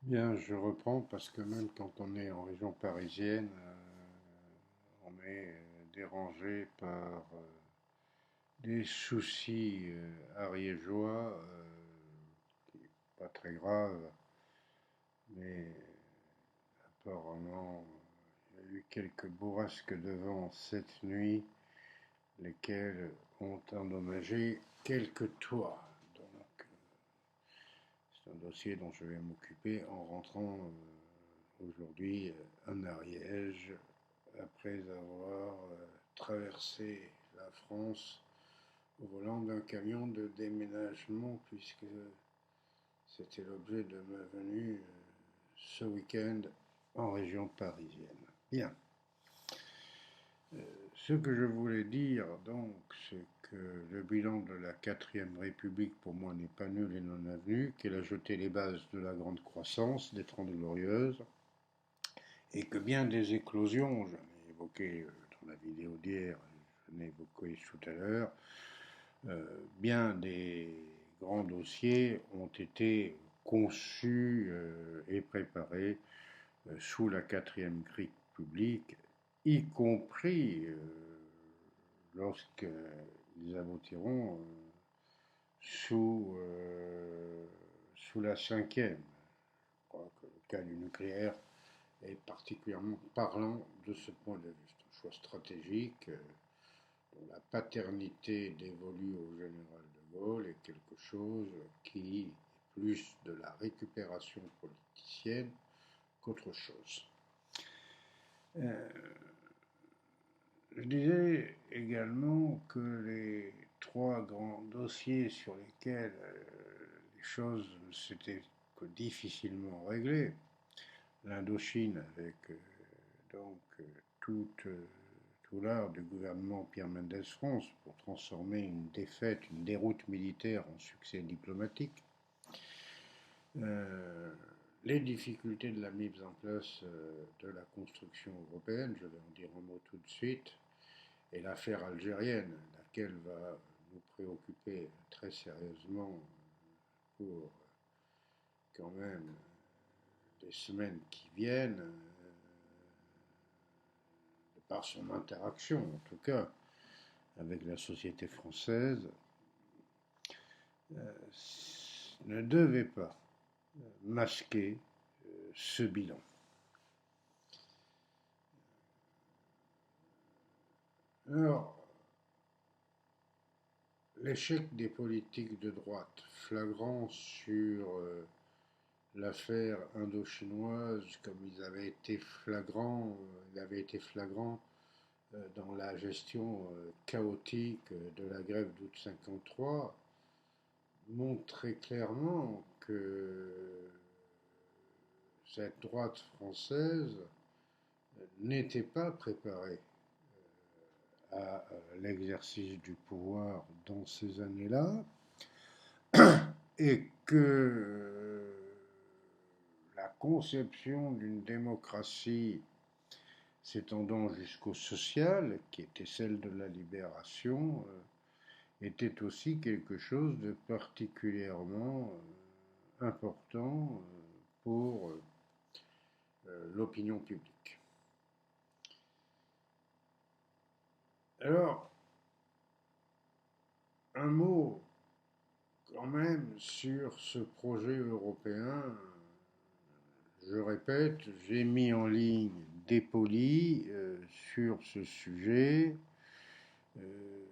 Bien, je reprends parce que même quand on est en région parisienne, on est dérangé par des soucis ariégeois, qui n'est pas très grave, mais apparemment il y a eu quelques bourrasques de vent cette nuit, lesquelles ont endommagé quelques toits. Donc, c'est un dossier dont je vais m'occuper en rentrant aujourd'hui en Ariège, après avoir traversé la France au volant d'un camion de déménagement, puisque c'était l'objet de ma venue ce week-end en région parisienne. Bien. Ce que je voulais dire, donc, c'est que le bilan de la quatrième République, pour moi, n'est pas nul et non avenu, qu'elle a jeté les bases de la grande croissance des Trente Glorieuses, et que bien des éclosions, j'en ai évoqué dans la vidéo d'hier, j'en ai évoqué tout à l'heure, bien des grands dossiers ont été conçus et préparés sous la quatrième République, y compris lorsqu'ils aboutiront sous la cinquième. Je crois que le cas du nucléaire est particulièrement parlant de ce point de vue. C'est un choix stratégique dont la paternité dévolue au général de Gaulle est quelque chose qui est plus de la récupération politicienne qu'autre chose. Euh, je disais également que les trois grands dossiers sur lesquels les choses s'étaient que difficilement réglées, l'Indochine avec donc toute tout l'art du gouvernement Pierre Mendès France pour transformer une défaite, une déroute militaire en succès diplomatique. Euh, les difficultés de la mise en place de la construction européenne, je vais en dire un mot tout de suite, et l'affaire algérienne, laquelle va nous préoccuper très sérieusement pour quand même les semaines qui viennent, par son interaction en tout cas avec la société française, ne devait pas masquer ce bilan. Alors, l'échec des politiques de droite, flagrant sur l'affaire indo-chinoise, comme il avait été flagrant dans la gestion chaotique de la grève d'août 53, montre très clairement que cette droite française n'était pas préparée à l'exercice du pouvoir dans ces années-là, et que la conception d'une démocratie s'étendant jusqu'au social, qui était celle de la libération, était aussi quelque chose de particulièrement important pour l'opinion publique. Alors, un mot quand même sur ce projet européen. Je répète, j'ai mis en ligne des polis sur ce sujet. Euh,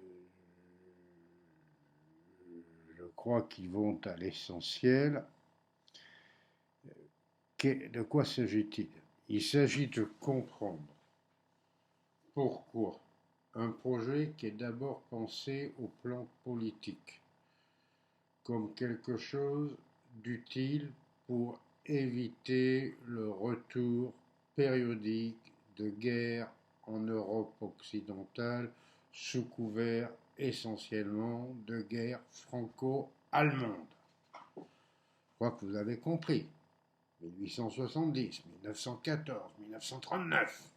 je crois qu'ils vont à l'essentiel. De quoi s'agit-il? Il s'agit de comprendre pourquoi un projet qui est d'abord pensé au plan politique, comme quelque chose d'utile pour éviter le retour périodique de guerres en Europe occidentale sous couvert essentiellement de guerre franco-allemande. Je crois que vous avez compris. 1870, 1914, 1939.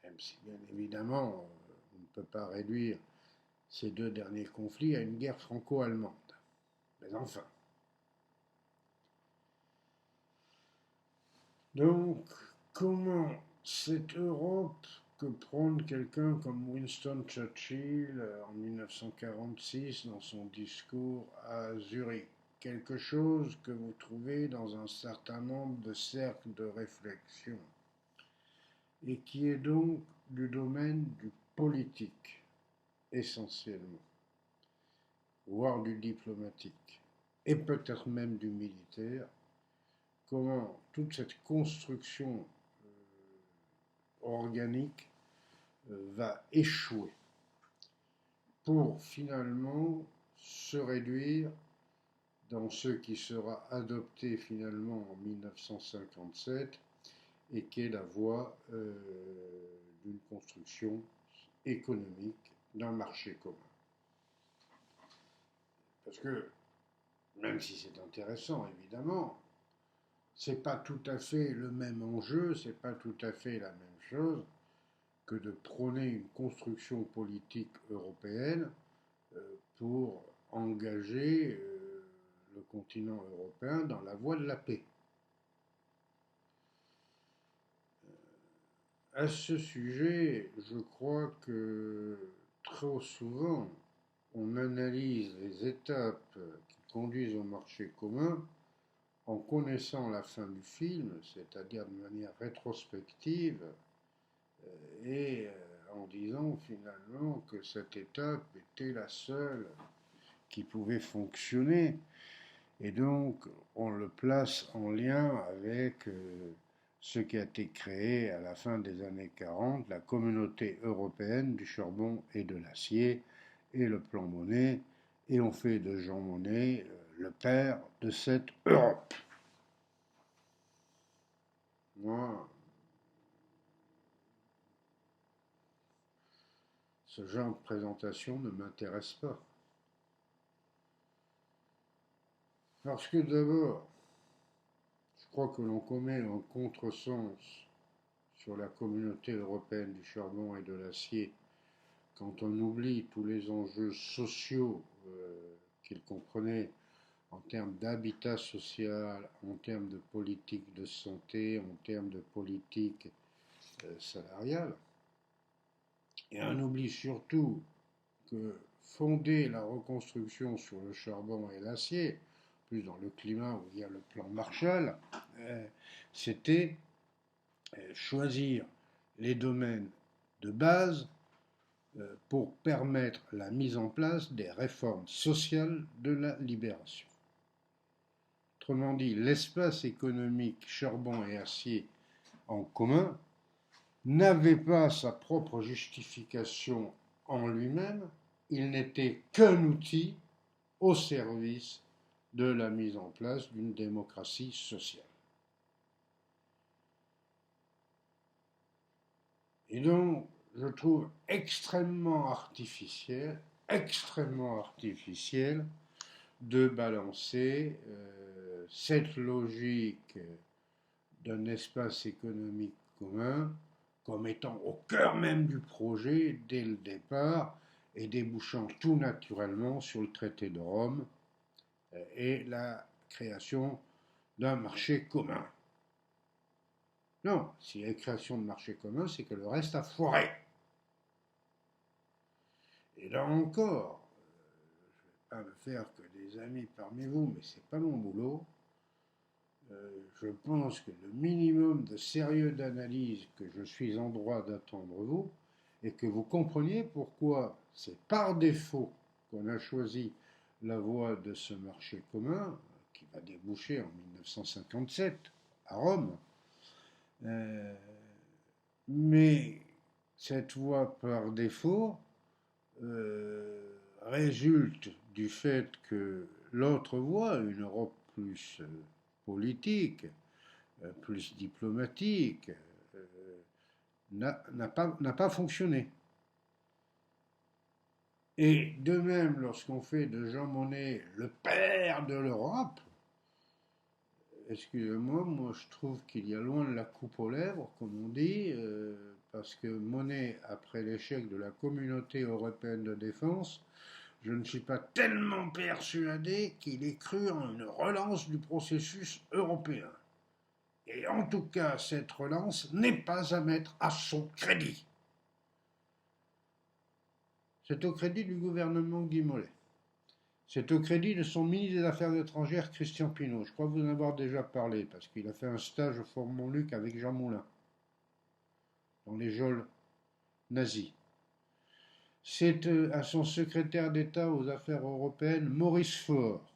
Même si bien évidemment on ne peut pas réduire ces deux derniers conflits à une guerre franco-allemande. Mais enfin, Donc, comment cette Europe que prône quelqu'un comme Winston Churchill en 1946 dans son discours à Zurich? Quelque chose que vous trouvez dans un certain nombre de cercles de réflexion et qui est donc du domaine du politique essentiellement, voire du diplomatique et peut-être même du militaire. Comment toute cette construction organique va échouer pour finalement se réduire dans ce qui sera adopté finalement en 1957 et qui est la voie d'une construction économique d'un marché commun. Parce que, même si c'est intéressant évidemment, c'est pas tout à fait le même enjeu, c'est pas tout à fait la même chose que de prôner une construction politique européenne pour engager le continent européen dans la voie de la paix. À ce sujet, je crois que trop souvent, on analyse les étapes qui conduisent au marché commun en connaissant la fin du film, c'est-à-dire de manière rétrospective, et en disant finalement que cette étape était la seule qui pouvait fonctionner. Et donc, on le place en lien avec ce qui a été créé à la fin des années 40, la communauté européenne du charbon et de l'acier et le plan Monnet, et on fait de Jean Monnet le père de cette Europe. Moi, ce genre de présentation ne m'intéresse pas. Parce que d'abord, je crois que l'on commet un contresens sur la communauté européenne du charbon et de l'acier quand on oublie tous les enjeux sociaux qu'il comprenait en termes d'habitat social, en termes de politique de santé, en termes de politique salariale. Et on oublie surtout que fonder la reconstruction sur le charbon et l'acier, plus dans le climat où il y a le plan Marshall, c'était choisir les domaines de base pour permettre la mise en place des réformes sociales de la libération. Autrement dit, l'espace économique charbon et acier en commun n'avait pas sa propre justification en lui-même, il n'était qu'un outil au service de la mise en place d'une démocratie sociale. Et donc, je trouve extrêmement artificiel de balancer cette logique d'un espace économique commun comme étant au cœur même du projet dès le départ et débouchant tout naturellement sur le traité de Rome et la création d'un marché commun. Non, s'il y a une création de marché commun, c'est que le reste a foiré. Et là encore, je ne vais pas me faire que des amis parmi vous, mais c'est pas mon boulot. Je pense que le minimum de sérieux d'analyse que je suis en droit d'attendre vous, et que vous compreniez pourquoi c'est par défaut qu'on a choisi la voie de ce marché commun, qui va déboucher en 1957 à Rome. Mais cette voie par défaut résulte du fait que l'autre voie, une Europe plus politique, plus diplomatique, n'a pas fonctionné. Et de même, lorsqu'on fait de Jean Monnet le père de l'Europe, excusez-moi, moi je trouve qu'il y a loin de la coupe aux lèvres, comme on dit, parce que Monnet, après l'échec de la communauté européenne de défense, je ne suis pas tellement persuadé qu'il ait cru en une relance du processus européen. Et en tout cas, cette relance n'est pas à mettre à son crédit. C'est au crédit du gouvernement Guy Mollet. C'est au crédit de son ministre des Affaires étrangères, Christian Pinault. Je crois vous en avoir déjà parlé, parce qu'il a fait un stage au Fort Montluc avec Jean Moulin, dans les geôles nazies. C'est à son secrétaire d'État aux Affaires européennes, Maurice Faure,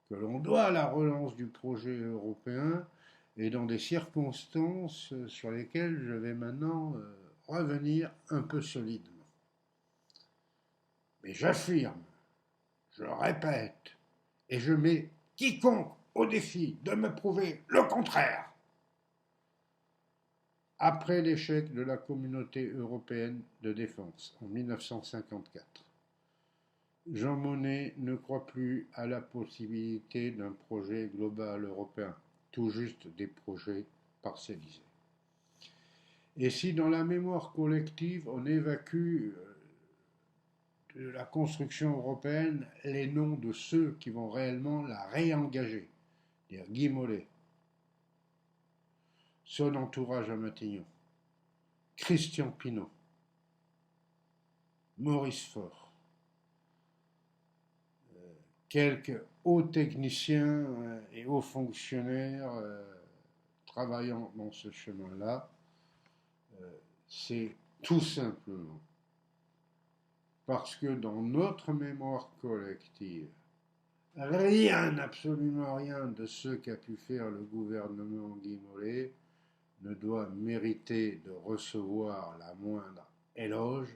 que l'on doit la relance du projet européen, et dans des circonstances sur lesquelles je vais maintenant revenir un peu solidement. Mais j'affirme, je répète, et je mets quiconque au défi de me prouver le contraire. Après l'échec de la communauté européenne de défense en 1954, Jean Monnet ne croit plus à la possibilité d'un projet global européen, tout juste des projets parcellisés. Et si dans la mémoire collective on évacue de la construction européenne les noms de ceux qui vont réellement la réengager, c'est-à-dire Guy Mollet, son entourage à Matignon, Christian Pinault, Maurice Faure, quelques hauts techniciens et hauts fonctionnaires travaillant dans ce chemin-là, c'est tout simplement parce que dans notre mémoire collective, rien, absolument rien de ce qu'a pu faire le gouvernement Guy Mollet ne doit mériter de recevoir le moindre éloge,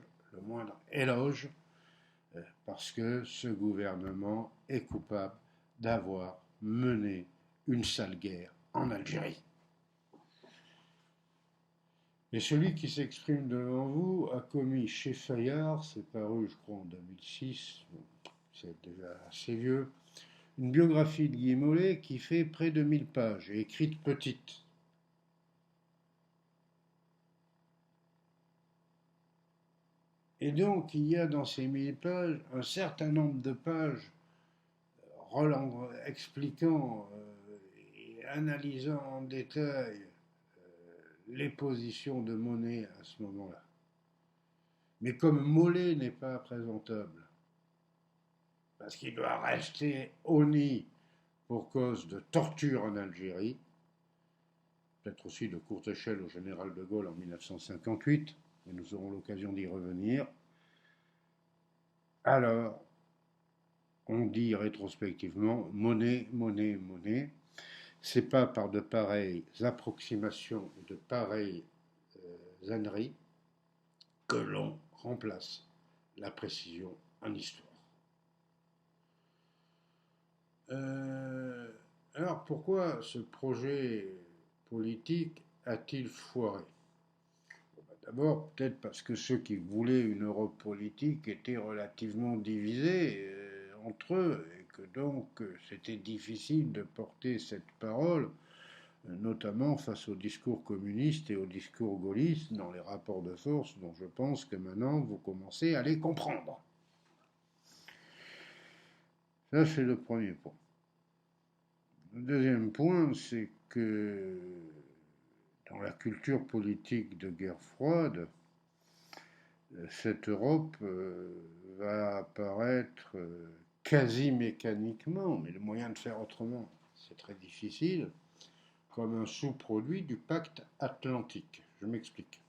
parce que ce gouvernement est coupable d'avoir mené une sale guerre en Algérie. Et celui qui s'exprime devant vous a commis chez Fayard, c'est paru je crois en 2006, c'est déjà assez vieux, une biographie de Guy Mollet qui fait près de 1000 pages et écrite petite. Et donc, il y a dans ces 1000 pages un certain nombre de pages expliquant et analysant en détail les positions de Monnet à ce moment-là. Mais comme Mollet n'est pas présentable, parce qu'il doit rester au nid pour cause de torture en Algérie, peut-être aussi de courte échelle au général de Gaulle en 1958, mais nous aurons l'occasion d'y revenir, alors on dit rétrospectivement Monnet, Monnet, Monnet. C'est pas par de pareilles approximations ou de pareilles âneries que l'on remplace la précision en histoire. Alors pourquoi ce projet politique a-t-il foiré? D'abord, peut-être parce que ceux qui voulaient une Europe politique étaient relativement divisés entre eux, et que donc c'était difficile de porter cette parole, notamment face au discours communiste et au discours gaulliste dans les rapports de force dont je pense que maintenant vous commencez à les comprendre. Ça, c'est le premier point. Le deuxième point, c'est que dans la culture politique de guerre froide, cette Europe va apparaître quasi mécaniquement, mais le moyen de faire autrement, c'est très difficile, comme un sous-produit du pacte atlantique. Je m'explique.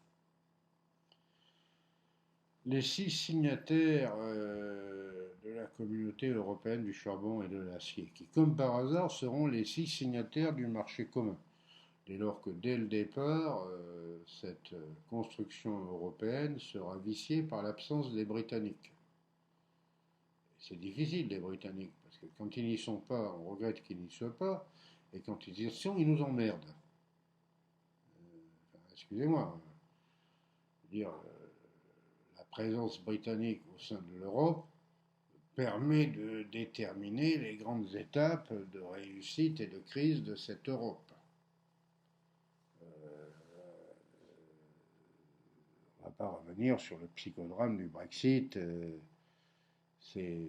Les 6 signataires de la communauté européenne du charbon et de l'acier, qui comme par hasard seront les 6 signataires du marché commun, dès lors que dès le départ, cette construction européenne sera viciée par l'absence des Britanniques. C'est difficile, les Britanniques, parce que quand ils n'y sont pas, on regrette qu'ils n'y soient pas, et quand ils y sont, ils nous emmerdent. Excusez-moi, dire la présence britannique au sein de l'Europe permet de déterminer les grandes étapes de réussite et de crise de cette Europe. On ne va pas revenir sur le psychodrame du Brexit ces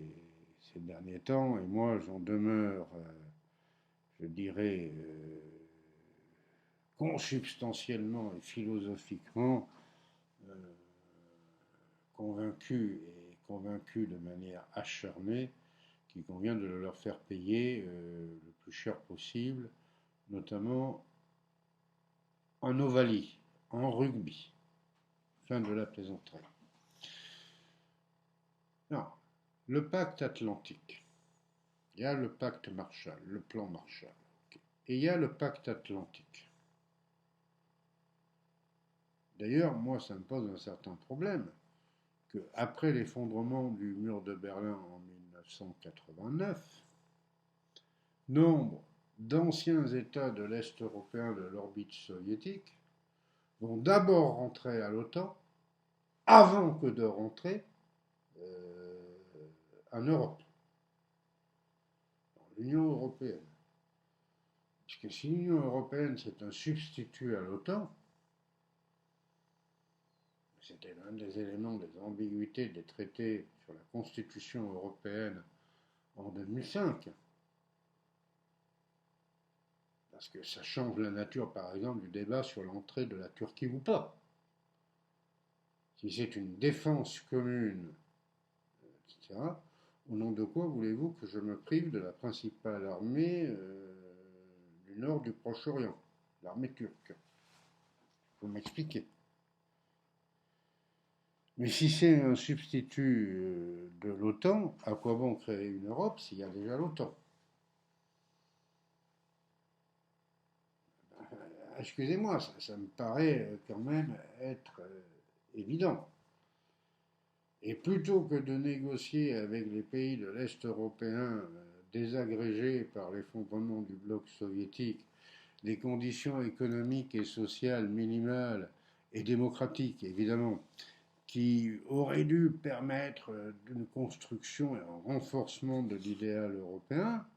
derniers temps, et moi j'en demeure, je dirais, consubstantiellement et philosophiquement convaincus de manière acharnée qu'il convient de leur faire payer le plus cher possible, notamment en ovalie, en rugby. Fin de la plaisanterie. Non, le pacte atlantique. Il y a le pacte Marshall, le plan Marshall. Et il y a le pacte atlantique. D'ailleurs, moi, ça me pose un certain problème qu'après l'effondrement du mur de Berlin en 1989, nombre d'anciens États de l'Est européen de l'orbite soviétique vont d'abord rentrer à l'OTAN avant que de rentrer en Europe, dans l'Union européenne. Parce que si l'Union européenne c'est un substitut à l'OTAN, c'était l'un des éléments des ambiguïtés des traités sur la Constitution européenne en 2005, parce que ça change la nature, par exemple, du débat sur l'entrée de la Turquie ou pas. Si c'est une défense commune, etc., au nom de quoi voulez-vous que je me prive de la principale armée du nord du Proche-Orient, l'armée turque? Vous m'expliquez. Mais si c'est un substitut de l'OTAN, à quoi bon créer une Europe s'il y a déjà l'OTAN? Excusez-moi, ça me paraît quand même être évident. Et plutôt que de négocier avec les pays de l'Est européen désagrégés par l'effondrement du bloc soviétique des conditions économiques et sociales minimales et démocratiques, évidemment, qui auraient dû permettre une construction et un renforcement de l'idéal européen,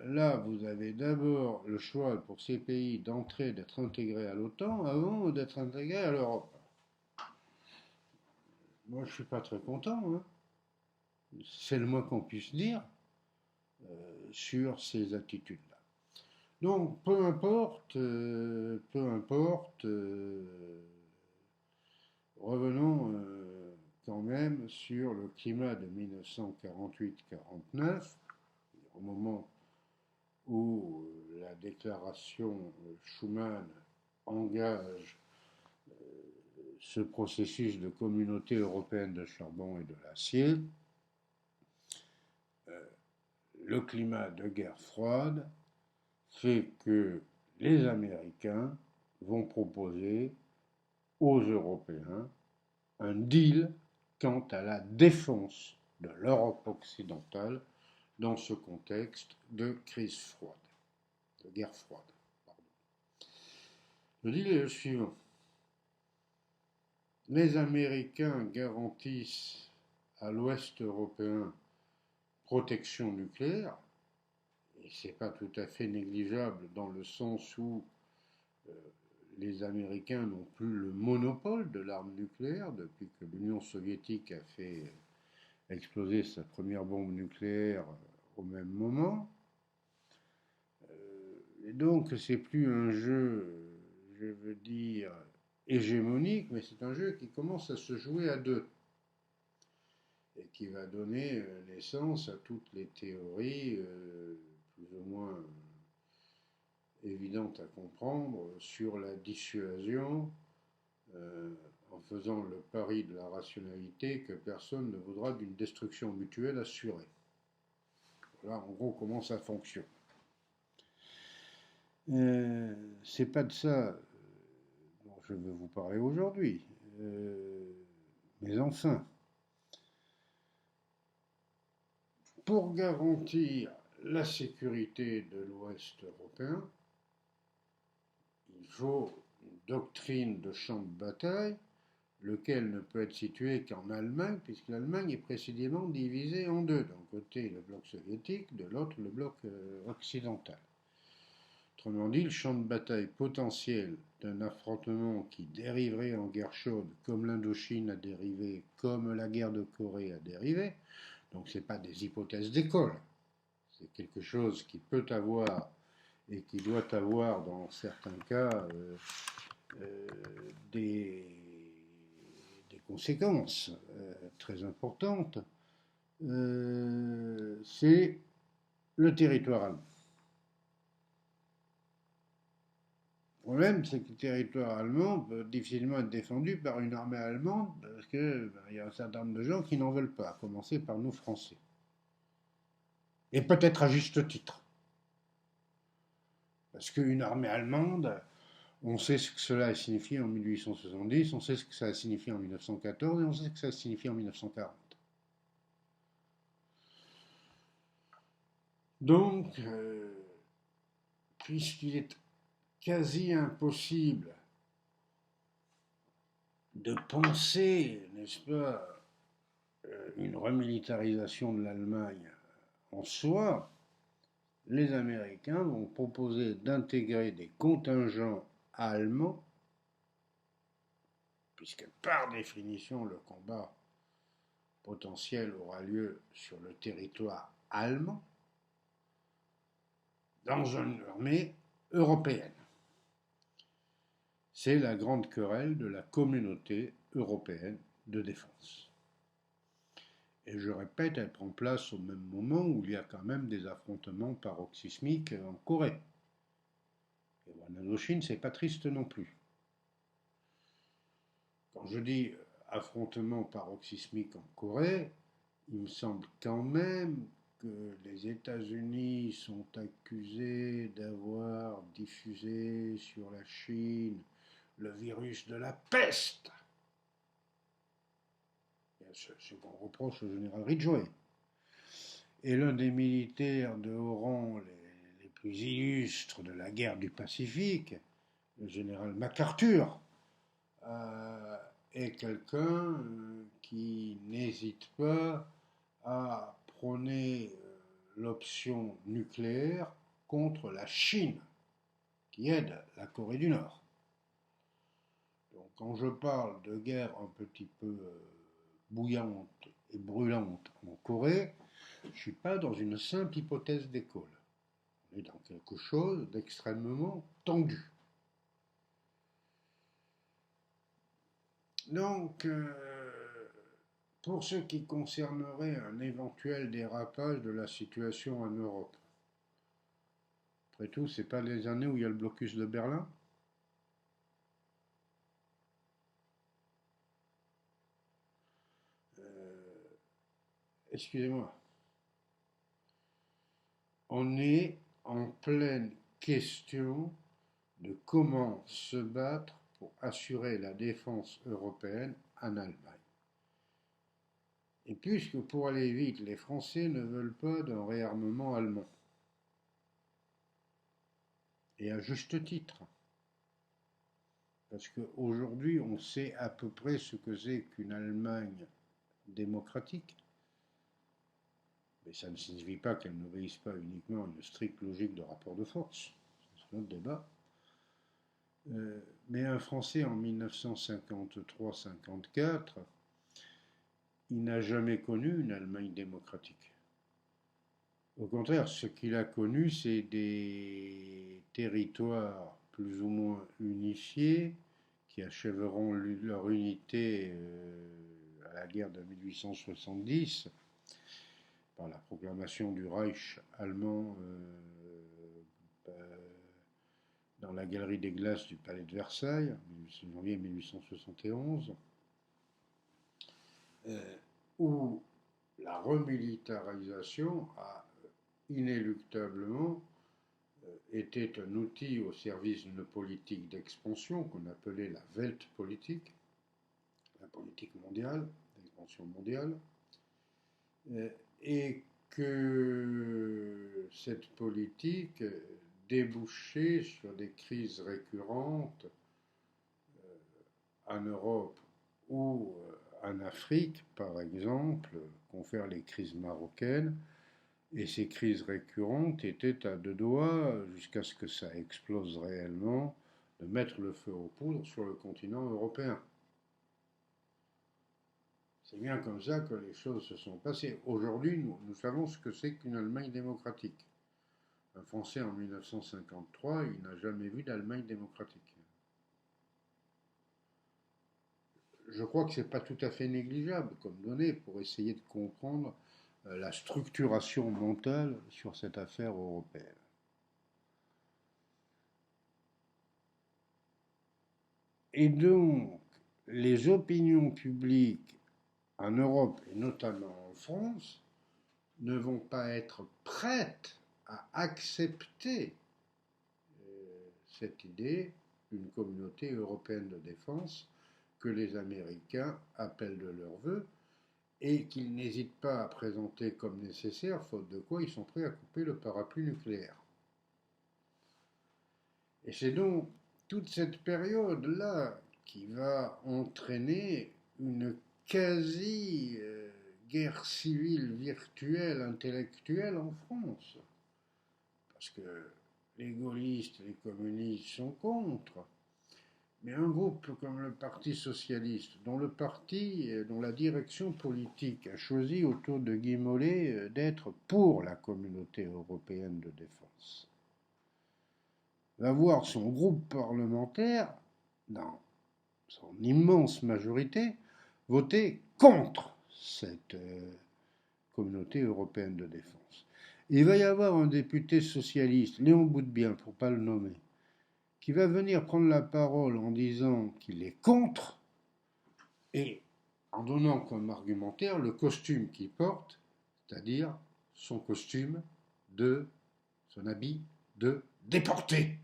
là, vous avez d'abord le choix pour ces pays d'entrer, d'être intégrés à l'OTAN avant d'être intégrés à l'Europe. Moi, je ne suis pas très content, hein. C'est le moins qu'on puisse dire sur ces attitudes-là. Donc, peu importe, revenons quand même sur le climat de 1948-49, au moment où la déclaration Schuman engage ce processus de communauté européenne de charbon et de l'acier, le climat de guerre froide fait que les Américains vont proposer aux Européens un deal quant à la défense de l'Europe occidentale dans ce contexte de crise froide, de guerre froide. Pardon. Le deal est le suivant. Les Américains garantissent à l'Ouest européen protection nucléaire, et ce n'est pas tout à fait négligeable dans le sens où les Américains n'ont plus le monopole de l'arme nucléaire depuis que l'Union soviétique a fait exploser sa première bombe nucléaire au même moment. Et donc c'est plus un jeu, je veux dire, hégémonique, mais c'est un jeu qui commence à se jouer à deux et qui va donner naissance à toutes les théories plus ou moins évidentes à comprendre sur la dissuasion en faisant le pari de la rationalité que personne ne voudra d'une destruction mutuelle assurée. Voilà en gros comment ça fonctionne. C'est pas de ça dont je veux vous parler aujourd'hui. Mais enfin, pour garantir la sécurité de l'Ouest européen, il faut une doctrine de champ de bataille, lequel ne peut être situé qu'en Allemagne, puisque l'Allemagne est précisément divisée en deux. D'un côté le bloc soviétique, de l'autre le bloc occidental. Autrement dit, le champ de bataille potentiel d'un affrontement qui dériverait en guerre chaude, comme l'Indochine a dérivé, comme la guerre de Corée a dérivé, donc ce n'est pas des hypothèses d'école, c'est quelque chose qui peut avoir et qui doit avoir dans certains cas euh, des, des conséquences très importantes, c'est le territoire allemand. Le problème, c'est que le territoire allemand peut difficilement être défendu par une armée allemande parce qu'il y a un certain nombre de gens qui n'en veulent pas, à commencer par nous Français. Et peut-être à juste titre. Parce qu'une armée allemande, on sait ce que cela a signifié en 1870, on sait ce que ça a signifié en 1914 et on sait ce que ça a signifié en 1940. Donc, puisqu'il est quasi impossible de penser, n'est-ce pas, une remilitarisation de l'Allemagne en soi, les Américains vont proposer d'intégrer des contingents allemands, puisque par définition le combat potentiel aura lieu sur le territoire allemand, dans une armée européenne. C'est la grande querelle de la communauté européenne de défense. Et je répète, elle prend place au même moment où il y a quand même des affrontements paroxysmiques en Corée. Et en Indochine, c'est pas triste non plus. Quand je dis affrontement paroxysmique en Corée, il me semble quand même que les États-Unis sont accusés d'avoir diffusé sur la Chine le virus de la peste. Ce qu'on reproche au général Ridgway. Et l'un des militaires de haut rang les plus illustres de la guerre du Pacifique, le général MacArthur, est quelqu'un qui n'hésite pas à prôner l'option nucléaire contre la Chine, qui aide la Corée du Nord. Donc quand je parle de guerre un petit peu bouillante et brûlante en Corée, je ne suis pas dans une simple hypothèse d'école. On est dans quelque chose d'extrêmement tendu. Donc, pour ce qui concernerait un éventuel dérapage de la situation en Europe, après tout, c'est pas les années où il y a le blocus de Berlin? Excusez-moi. On est en pleine question de comment se battre pour assurer la défense européenne en Allemagne. Et puisque pour aller vite, les Français ne veulent pas d'un réarmement allemand, et à juste titre, parce qu'aujourd'hui on sait à peu près ce que c'est qu'une Allemagne démocratique, mais ça ne signifie pas qu'elle n'obéisse pas uniquement à une stricte logique de rapport de force, c'est notre débat. Mais un Français en 1953-54, il n'a jamais connu une Allemagne démocratique. Au contraire, ce qu'il a connu, c'est des territoires plus ou moins unifiés qui achèveront leur unité à la guerre de 1870 par la proclamation du Reich allemand dans la galerie des glaces du palais de Versailles, en janvier 1871, où la remilitarisation a inéluctablement était un outil au service d'une politique d'expansion qu'on appelait la Weltpolitik, la politique mondiale, l'expansion mondiale, et que cette politique débouchait sur des crises récurrentes en Europe ou en Afrique, par exemple, confère les crises marocaines, et ces crises récurrentes étaient à deux doigts, jusqu'à ce que ça explose réellement, de mettre le feu aux poudres sur le continent européen. C'est bien comme ça que les choses se sont passées. Aujourd'hui, nous savons ce que c'est qu'une Allemagne démocratique. Un Français en 1953, il n'a jamais vu d'Allemagne démocratique. Je crois que ce n'est pas tout à fait négligeable comme donnée pour essayer de comprendre la structuration mentale sur cette affaire européenne. Et donc, les opinions publiques en Europe et notamment en France ne vont pas être prêtes à accepter cette idée d'une communauté européenne de défense que les Américains appellent de leur vœu et qu'ils n'hésitent pas à présenter comme nécessaire, faute de quoi ils sont prêts à couper le parapluie nucléaire. Et c'est donc toute cette période-là qui va entraîner une quasi-guerre civile virtuelle, intellectuelle en France. Parce que les gaullistes et les communistes sont contre. Mais un groupe comme le Parti socialiste, dont la direction politique a choisi autour de Guy Mollet d'être pour la communauté européenne de défense, va voir son groupe parlementaire, dans son immense majorité, voter contre cette communauté européenne de défense. Il va y avoir un député socialiste, Léon Boudebien, pour ne pas le nommer, qui va venir prendre la parole en disant qu'il est contre et en donnant comme argumentaire le costume qu'il porte, c'est-à-dire son costume son habit de déporté.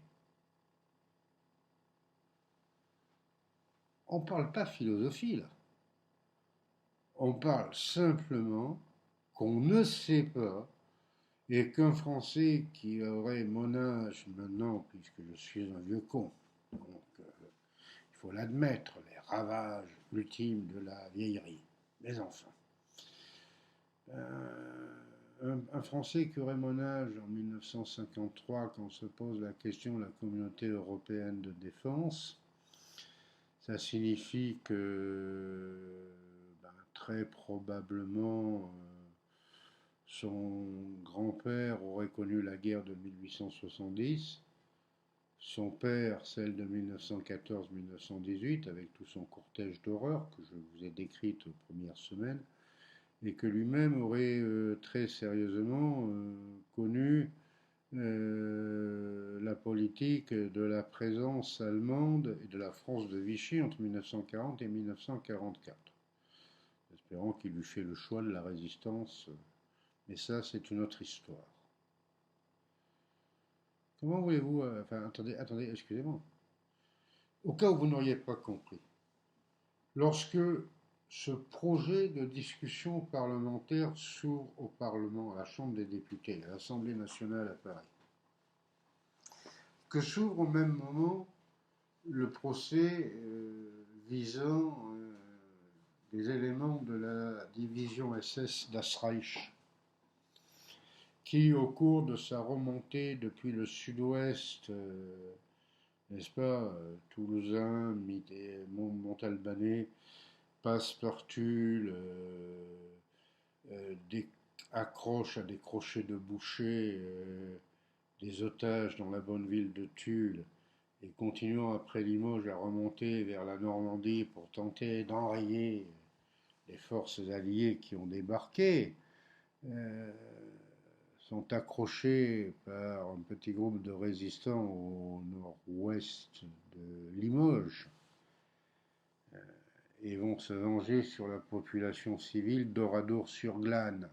On ne parle pas philosophie là. On parle simplement qu'on ne sait pas et qu'un Français qui aurait mon âge maintenant, puisque je suis un vieux con, donc il faut l'admettre, les ravages ultimes de la vieillerie, mais enfin, un Français qui aurait mon âge en 1953, quand on se pose la question de la communauté européenne de défense, ça signifie que très probablement son grand-père aurait connu la guerre de 1870, son père celle de 1914-1918 avec tout son cortège d'horreurs que je vous ai décrite aux premières semaines, et que lui-même aurait très sérieusement connu la politique de la présence allemande et de la France de Vichy entre 1940 et 1944. Espérons qu'il eût fait le choix de la résistance, mais ça c'est une autre histoire. Comment voulez-vous... attendez, excusez-moi. Au cas où vous n'auriez pas compris, lorsque ce projet de discussion parlementaire s'ouvre au Parlement, à la Chambre des députés, à l'Assemblée nationale à Paris, que s'ouvre au même moment le procès visant des éléments de la division SS das Reich, qui, au cours de sa remontée depuis le sud-ouest, n'est-ce pas, Toulousain, Montalbanais, passe par Tulle, accroche à des crochets de boucher des otages dans la bonne ville de Tulle, et continuant après Limoges à remonter vers la Normandie pour tenter d'enrayer les forces alliées qui ont débarqué, sont accrochés par un petit groupe de résistants au nord-ouest de Limoges et vont se venger sur la population civile d'Oradour-sur-Glane.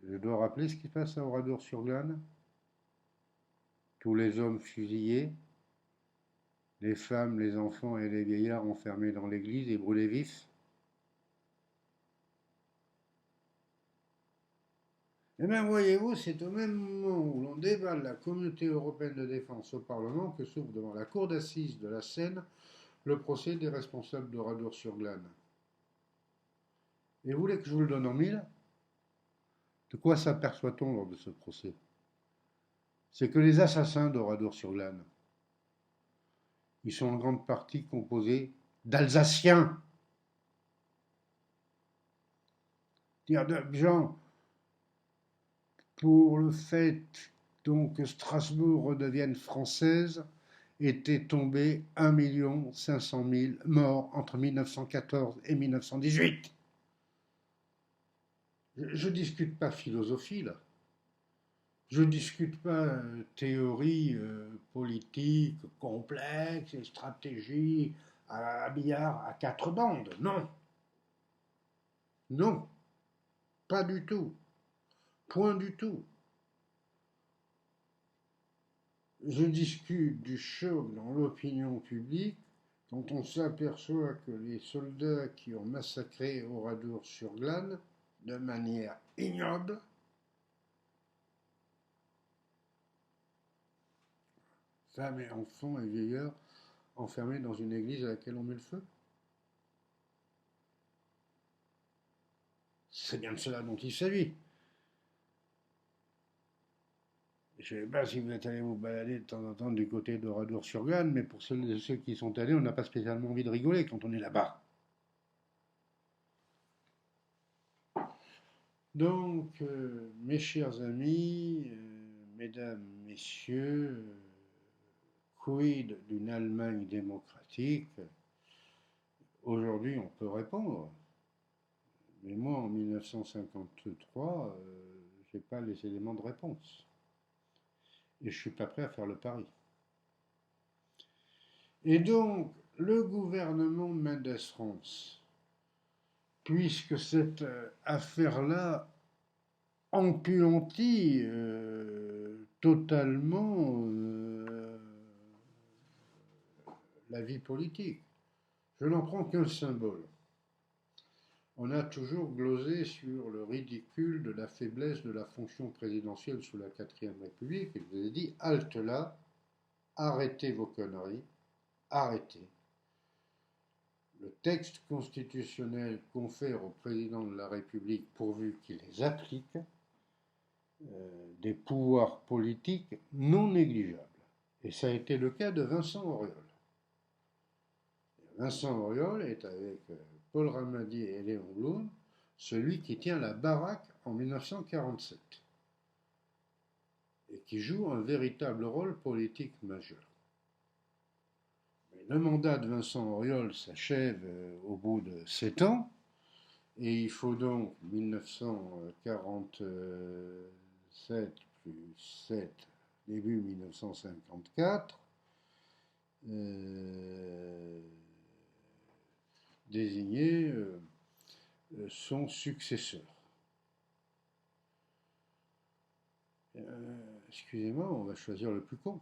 Je dois rappeler ce qui se passe à Oradour-sur-Glane. Tous les hommes fusillés, les femmes, les enfants et les vieillards enfermés dans l'église et brûlés vifs. Eh bien, voyez-vous, c'est au même moment où l'on déballe la communauté européenne de défense au Parlement que s'ouvre devant la cour d'assises de la Seine le procès des responsables d'Oradour-sur-Glane. Et vous voulez que je vous le donne en mille? De quoi s'aperçoit-on lors de ce procès? C'est que les assassins d'Oradour-sur-Glane, ils sont en grande partie composés d'Alsaciens. De gens pour le fait donc que Strasbourg redevienne française était tombé 1 500 000 morts entre 1914 et 1918. Je ne discute pas philosophie là. Je ne discute pas théorie politique complexe et stratégie à billard à quatre bandes. Non, non, pas du tout. Point du tout. Je discute du choc dans l'opinion publique quand on s'aperçoit que les soldats qui ont massacré Oradour-sur-Glane de manière ignoble, femmes et enfants et vieillards enfermés dans une église à laquelle on met le feu. C'est bien de cela dont il s'agit. Je ne sais pas si vous êtes allé vous balader de temps en temps du côté d'Oradour-sur-Glane, mais pour ceux qui sont allés, on n'a pas spécialement envie de rigoler quand on est là-bas. Donc, mes chers amis, mesdames, messieurs, quid d'une Allemagne démocratique? Aujourd'hui, on peut répondre. Mais moi, en 1953, je n'ai pas les éléments de réponse. Et je ne suis pas prêt à faire le pari. Et donc, le gouvernement Mendes France, puisque cette affaire-là empuantit totalement la vie politique. Je n'en prends qu'un symbole. On a toujours glosé sur le ridicule de la faiblesse de la fonction présidentielle sous la 4ème République, et je vous ai dit, halte là, arrêtez vos conneries, arrêtez. Le texte constitutionnel confère au président de la République, pourvu qu'il les applique, des pouvoirs politiques non négligeables. Et ça a été le cas de Vincent Auriol. Vincent Auriol est avec Paul Ramadier et Léon Blum celui qui tient la baraque en 1947 et qui joue un véritable rôle politique majeur. Mais le mandat de Vincent Auriol s'achève au bout de 7 ans et il faut donc 1947 plus 7, début 1954, désigner son successeur. Excusez-moi, on va choisir le plus con.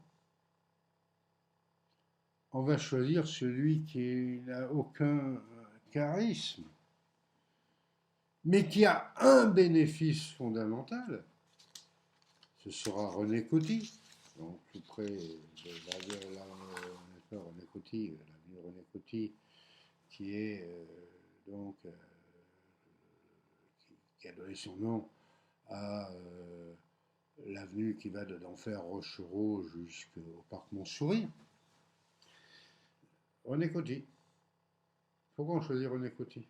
On va choisir celui qui n'a aucun charisme, mais qui a un bénéfice fondamental. Ce sera René Coty, donc tout près de René Coty, l'avenue René Coty, qui est donc qui a donné son nom à l'avenue qui va d'Enfer Rochereau jusqu'au parc Montsouris. René Coty. Pourquoi on choisit René Coty?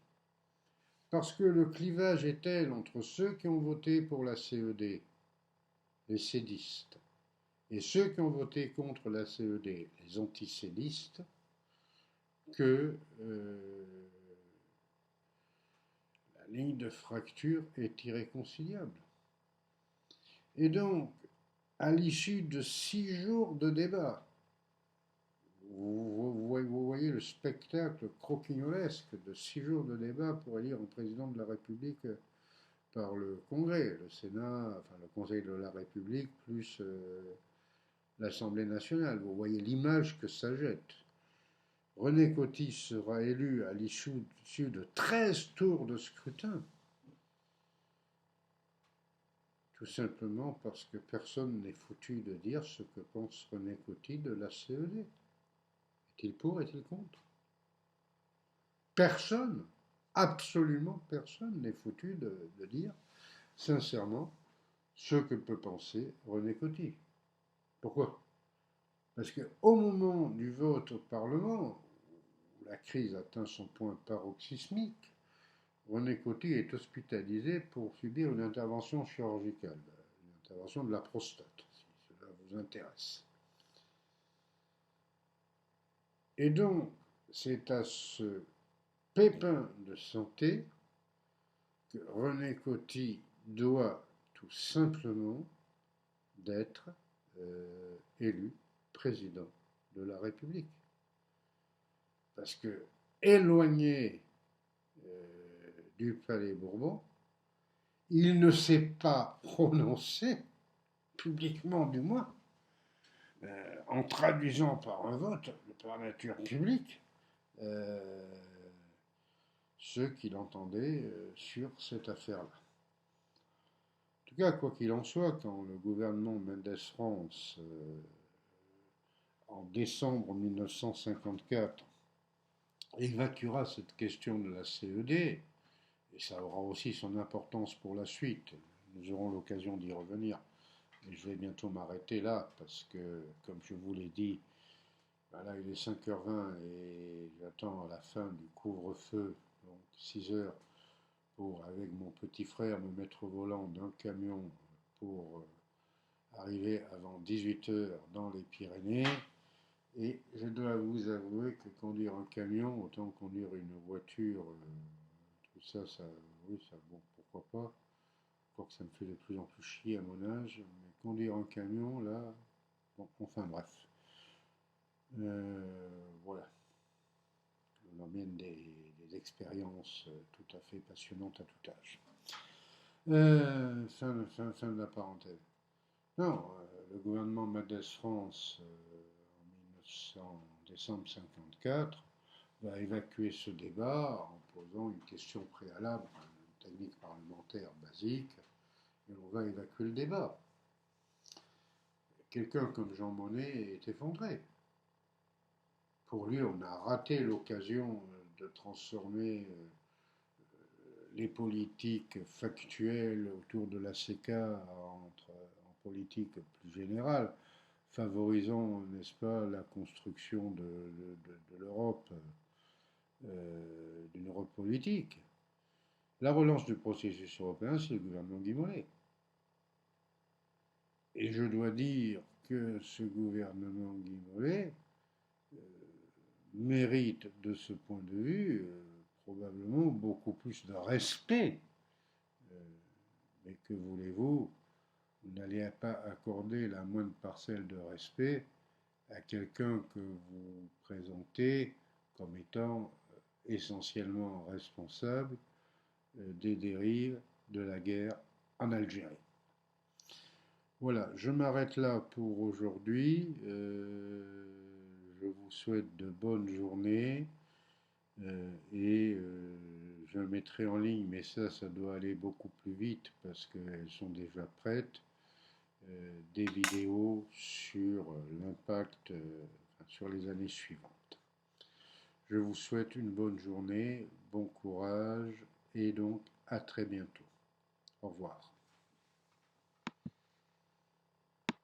Parce que le clivage est tel entre ceux qui ont voté pour la CED, les cédistes, et ceux qui ont voté contre la CED, les anticédistes, que la ligne de fracture est irréconciliable. Et donc, à l'issue de 6 jours de débat, vous voyez le spectacle croquignolesque de 6 jours de débat pour élire un président de la République par le Congrès, le Sénat, enfin le Conseil de la République, plus l'Assemblée nationale. Vous voyez l'image que ça jette. René Coty sera élu à l'issue de 13 tours de scrutin. Tout simplement parce que personne n'est foutu de dire ce que pense René Coty de la CED. Est-il pour, est-il contre? Personne, absolument personne n'est foutu de dire sincèrement ce que peut penser René Coty. Pourquoi? Parce qu'au moment du vote au Parlement, où la crise atteint son point paroxysmique, René Coty est hospitalisé pour subir une intervention chirurgicale. Une intervention de la prostate, si cela vous intéresse. Et donc, c'est à ce pépin de santé que René Coty doit tout simplement d'être élu président de la République. Parce que, éloigné du Palais Bourbon, il ne s'est pas prononcé, publiquement du moins, en traduisant par un vote, par nature publique, ce qu'il entendait sur cette affaire-là. En tout cas, quoi qu'il en soit, quand le gouvernement Mendes France, en décembre 1954, évacuera cette question de la CED, et ça aura aussi son importance pour la suite, nous aurons l'occasion d'y revenir, et je vais bientôt m'arrêter là, parce que, comme je vous l'ai dit, là il est 5h20 et j'attends la fin du couvre-feu, donc 6h, pour, avec mon petit frère, me mettre au volant d'un camion pour arriver avant 18h dans les Pyrénées. Et je dois vous avouer que conduire un camion, autant que conduire une voiture, tout ça, oui, ça, bon, pourquoi pas. Quoique ça me fait de plus en plus chier à mon âge, mais conduire un camion, là, bon, enfin bref. Voilà. On emmène des expériences tout à fait passionnantes à tout âge. Fin de la parenthèse. Non, le gouvernement Mendes France, en décembre 1954, va évacuer ce débat en posant une question préalable, une technique parlementaire basique, et on va évacuer le débat. Quelqu'un comme Jean Monnet est effondré. Pour lui, on a raté l'occasion de transformer les politiques factuelles autour de la CECA en politique plus générale, favorisant, n'est-ce pas, la construction de l'Europe, d'une Europe politique. La relance du processus européen, c'est le gouvernement Guy Mollet. Et je dois dire que ce gouvernement Guy Mollet mérite, de ce point de vue, probablement beaucoup plus de respect. Mais que voulez-vous, vous n'allez pas accorder la moindre parcelle de respect à quelqu'un que vous présentez comme étant essentiellement responsable des dérives de la guerre en Algérie. Voilà, je m'arrête là pour aujourd'hui. Je vous souhaite de bonnes journées et je mettrai en ligne, mais ça doit aller beaucoup plus vite parce qu'elles sont déjà prêtes, des vidéos sur l'impact sur les années suivantes. Je vous souhaite une bonne journée, bon courage et donc à très bientôt. Au revoir.